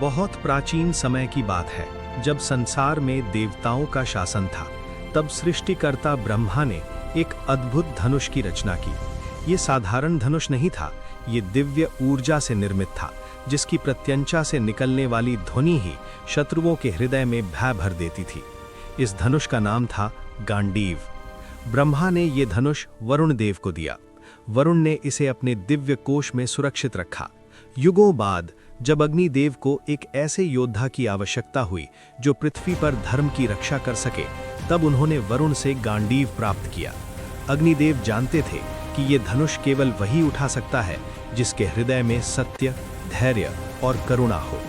बहुत प्राचीन समय की बात है, जब संसार में देवताओं का शासन था। तब सृष्टिकर्ता ब्रह्मा ने एक अद्भुत धनुष की रचना की। ये साधारण धनुष नहीं था, ये दिव्य ऊर्जा से निर्मित था, जिसकी प्रत्यंचा से निकलने वाली ध्वनि ही शत्रुओं के हृदय में भय भर देती थी। इस धनुष का नाम था गांडीव। ब्रह्मा ने ये धनुष वरुण देव को दिया। वरुण ने इसे अपने दिव्य कोश में सुरक्षित रखा। युगों बाद जब अग्निदेव को एक ऐसे योद्धा की आवश्यकता हुई जो पृथ्वी पर धर्म की रक्षा कर सके, तब उन्होंने वरुण से गांडीव प्राप्त किया। अग्निदेव जानते थे कि ये धनुष केवल वही उठा सकता है जिसके हृदय में सत्य, धैर्य और करुणा हो।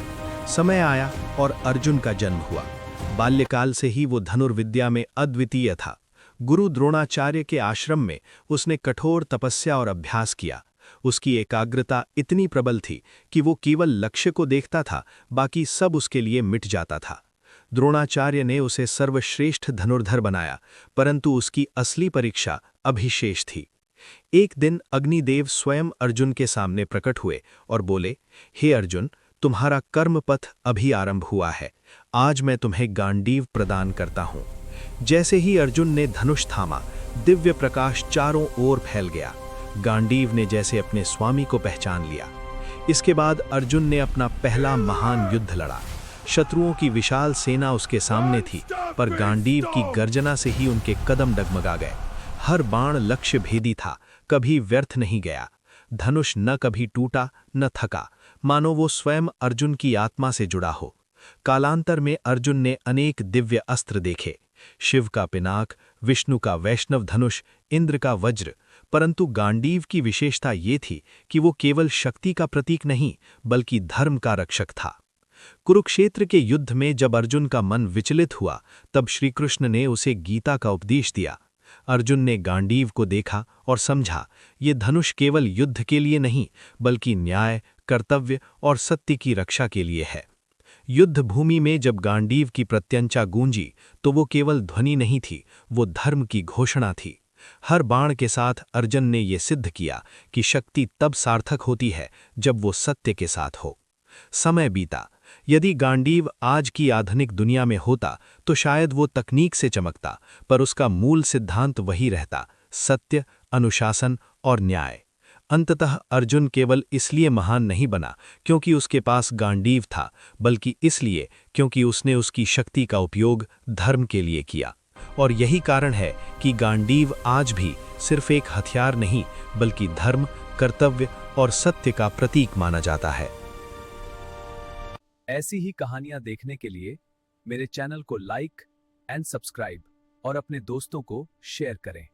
समय आया और अर्जुन का जन्म हुआ। बाल्यकाल से ही वो धनुर्विद्या में अद्वितीय था। गुरु द्रोणाचार्य के आश्रम में उसने कठोर तपस्या और अभ्यास किया। उसकी एकाग्रता इतनी प्रबल थी कि वो केवल लक्ष्य को देखता था, बाकी सब उसके लिए मिट जाता था। द्रोणाचार्य ने उसे सर्वश्रेष्ठ धनुर्धर बनाया, परंतु उसकी असली परीक्षा अभी शेष थी। एक दिन अग्निदेव स्वयं अर्जुन के सामने प्रकट हुए और बोले, हे अर्जुन, तुम्हारा कर्म पथ अभी आरंभ हुआ है। आज मैं तुम्हें गांडीव प्रदान करता हूं। जैसे ही अर्जुन ने धनुष थामा, दिव्य प्रकाश चारों ओर फैल गया। गांडीव ने जैसे अपने स्वामी को पहचान लिया। इसके बाद अर्जुन ने अपना पहला महान युद्ध लड़ा। शत्रुओं की विशाल सेना उसके सामने थी, पर गांडीव की गर्जना से ही उनके कदम डगमगा गए। हर बाण लक्ष्य भेदी था, कभी व्यर्थ नहीं गया। धनुष न कभी टूटा न थका, मानो वो स्वयं अर्जुन की आत्मा से जुड़ा हो। कालांतर में अर्जुन ने अनेक दिव्य अस्त्र देखे, शिव का पिनाक, विष्णु का वैष्णव धनुष, इंद्र का वज्र, परंतु गांडीव की विशेषता ये थी कि वो केवल शक्ति का प्रतीक नहीं, बल्कि धर्म का रक्षक था। कुरुक्षेत्र के युद्ध में जब अर्जुन का मन विचलित हुआ, तब श्रीकृष्ण ने उसे गीता का उपदेश दिया। अर्जुन ने गांडीव को देखा और समझा, ये धनुष केवल युद्ध के लिए नहीं, बल्कि न्याय, कर्तव्य और सत्य की रक्षा के लिए है। युद्ध भूमि में जब गांडीव की प्रत्यंचा गूंजी, तो वो केवल ध्वनि नहीं थी, वो धर्म की घोषणा थी। हर बाण के साथ अर्जुन ने ये सिद्ध किया कि शक्ति तब सार्थक होती है जब वो सत्य के साथ हो। समय बीता। यदि गांडीव आज की आधुनिक दुनिया में होता तो शायद वो तकनीक से चमकता, पर उसका मूल सिद्धांत वही रहता, सत्य, अनुशासन और न्याय। अंततः अर्जुन केवल इसलिए महान नहीं बना क्योंकि उसके पास गांडीव था, बल्कि इसलिए क्योंकि उसने उसकी शक्ति का उपयोग धर्म के लिए किया। और यही कारण है कि गांडीव आज भी सिर्फ एक हथियार नहीं, बल्कि धर्म, कर्तव्य और सत्य का प्रतीक माना जाता है। ऐसी ही कहानियां देखने के लिए मेरे चैनल को लाइक एंड सब्सक्राइब और अपने दोस्तों को शेयर करें।